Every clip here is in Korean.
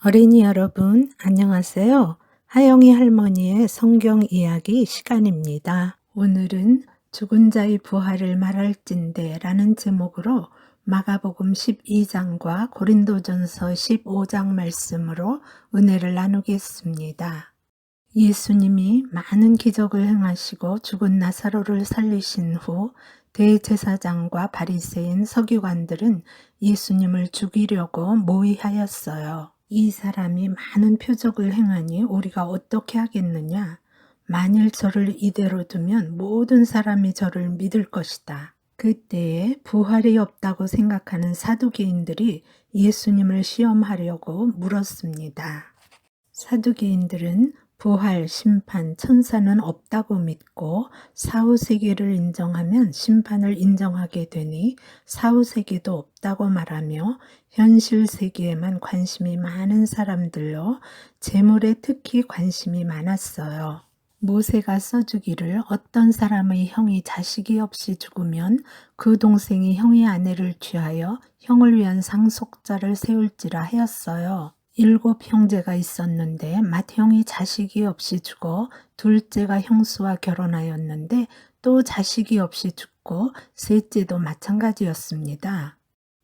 어린이 여러분, 안녕하세요. 하영이 할머니의 성경 이야기 시간입니다. 오늘은 죽은 자의 부활을 말할진대 라는 제목으로 마가복음 12장과 고린도전서 15장 말씀으로 은혜를 나누겠습니다. 예수님이 많은 기적을 행하시고 죽은 나사로를 살리신 후 대제사장과 바리새인 서기관들은 예수님을 죽이려고 모의하였어요. 이 사람이 많은 표적을 행하니 우리가 어떻게 하겠느냐? 만일 저를 이대로 두면 모든 사람이 저를 믿을 것이다. 그때에 부활이 없다고 생각하는 사두개인들이 예수님을 시험하려고 물었습니다. 사두개인들은 부활, 심판, 천사는 없다고 믿고 사후세계를 인정하면 심판을 인정하게 되니 사후세계도 없다고 말하며 현실 세계에만 관심이 많은 사람들로 재물에 특히 관심이 많았어요. 모세가 써주기를 어떤 사람의 형이 자식이 없이 죽으면 그 동생이 형의 아내를 취하여 형을 위한 상속자를 세울지라 하였어요. 7 형제가 있었는데 맏형이 자식이 없이 죽어 둘째가 형수와 결혼하였는데 또 자식이 없이 죽고 셋째도 마찬가지였습니다.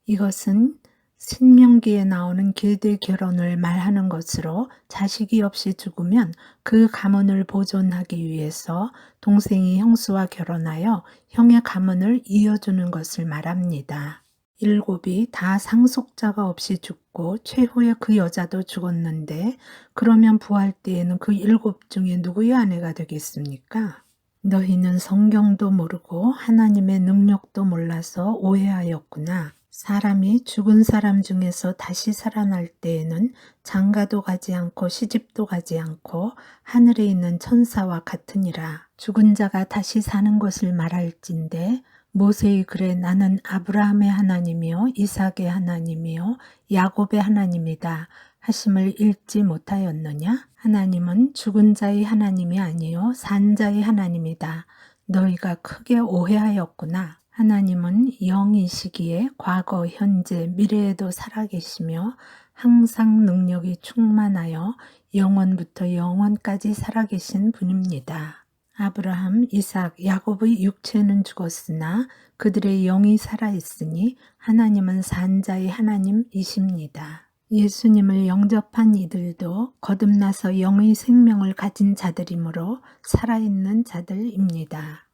이것은 신명기에 나오는 계대 결혼을 말하는 것으로 자식이 없이 죽으면 그 가문을 보존하기 위해서 동생이 형수와 결혼하여 형의 가문을 이어주는 것을 말합니다. 7이 다 상속자가 없이 죽고 최후에 그 여자도 죽었는데 그러면 부활 때에는 그 7 중에 누구의 아내가 되겠습니까? 너희는 성경도 모르고 하나님의 능력도 몰라서 오해하였구나. 사람이 죽은 사람 중에서 다시 살아날 때에는 장가도 가지 않고 시집도 가지 않고 하늘에 있는 천사와 같으니라. 죽은 자가 다시 사는 것을 말할진대 모세의 글에 나는 아브라함의 하나님이요 이삭의 하나님이요 야곱의 하나님이다 하심을 읽지 못하였느냐? 하나님은 죽은 자의 하나님이 아니요 산 자의 하나님이다. 너희가 크게 오해하였구나. 하나님은 영이시기에 과거, 현재, 미래에도 살아계시며 항상 능력이 충만하여 영원부터 영원까지 살아계신 분입니다. 아브라함, 이삭, 야곱의 육체는 죽었으나 그들의 영이 살아있으니 하나님은 산 자의 하나님이십니다. 예수님을 영접한 이들도 거듭나서 영의 생명을 가진 자들이므로 살아있는 자들입니다.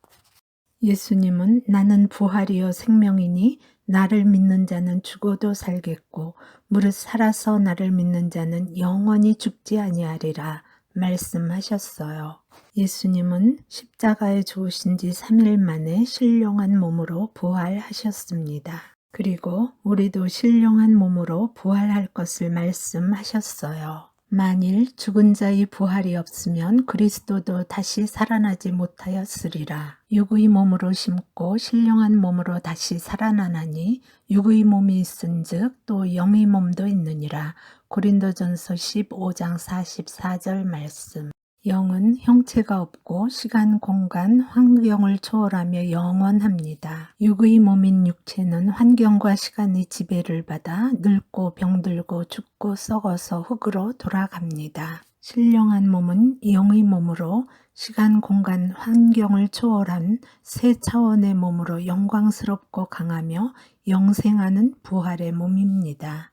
예수님은 나는 부활이요 생명이니 나를 믿는 자는 죽어도 살겠고 무릇 살아서 나를 믿는 자는 영원히 죽지 아니하리라 말씀하셨어요. 예수님은 십자가에 죽으신 지 3일 만에 신령한 몸으로 부활하셨습니다. 그리고 우리도 신령한 몸으로 부활할 것을 말씀하셨어요. 만일 죽은 자의 부활이 없으면 그리스도도 다시 살아나지 못하였으리라. 육의 몸으로 심고 신령한 몸으로 다시 살아나나니 육의 몸이 있은즉 또 영의 몸도 있느니라. 고린도전서 15장 44절 말씀. 영은 형체가 없고 시간, 공간, 환경을 초월하며 영원합니다. 육의 몸인 육체는 환경과 시간의 지배를 받아 늙고 병들고 죽고 썩어서 흙으로 돌아갑니다. 신령한 몸은 영의 몸으로 시간, 공간, 환경을 초월한 새 차원의 몸으로 영광스럽고 강하며 영생하는 부활의 몸입니다.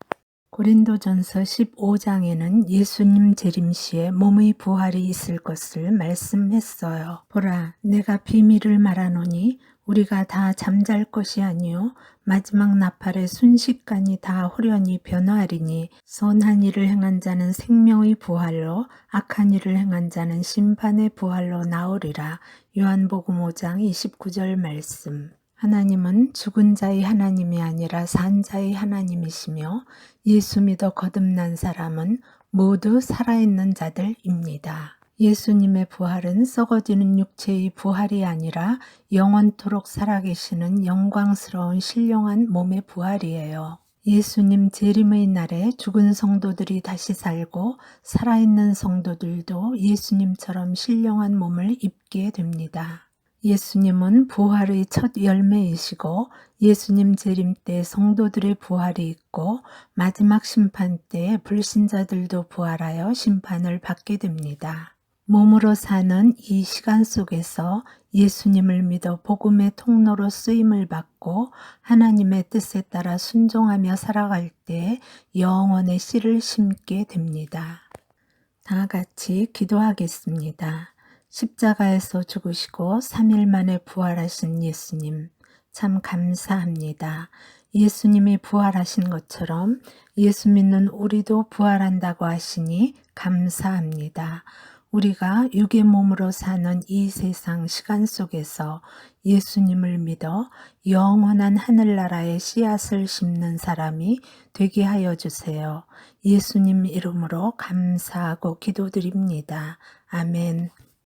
고린도전서 15장에는 예수님 재림시에 몸의 부활이 있을 것을 말씀했어요. 보라, 내가 비밀을 말하노니 우리가 다 잠잘 것이 아니요 마지막 나팔의 순식간이 다 후련히 변화하리니 선한 일을 행한 자는 생명의 부활로 악한 일을 행한 자는 심판의 부활로 나오리라. 요한복음 5장 29절 말씀. 하나님은 죽은 자의 하나님이 아니라 산 자의 하나님이시며 예수 믿어 거듭난 사람은 모두 살아있는 자들입니다. 예수님의 부활은 썩어지는 육체의 부활이 아니라 영원토록 살아계시는 영광스러운 신령한 몸의 부활이에요. 예수님 재림의 날에 죽은 성도들이 다시 살고 살아있는 성도들도 예수님처럼 신령한 몸을 입게 됩니다. 예수님은 부활의 첫 열매이시고 예수님 재림 때 성도들의 부활이 있고 마지막 심판 때 불신자들도 부활하여 심판을 받게 됩니다. 몸으로 사는 이 시간 속에서 예수님을 믿어 복음의 통로로 쓰임을 받고 하나님의 뜻에 따라 순종하며 살아갈 때 영원의 씨를 심게 됩니다. 다 같이 기도하겠습니다. 십자가에서 죽으시고 3일 만에 부활하신 예수님, 참 감사합니다. 예수님이 부활하신 것처럼 예수 믿는 우리도 부활한다고 하시니 감사합니다. 우리가 육의 몸으로 사는 이 세상 시간 속에서 예수님을 믿어 영원한 하늘나라의 씨앗을 심는 사람이 되게 하여 주세요. 예수님 이름으로 감사하고 기도드립니다. 아멘.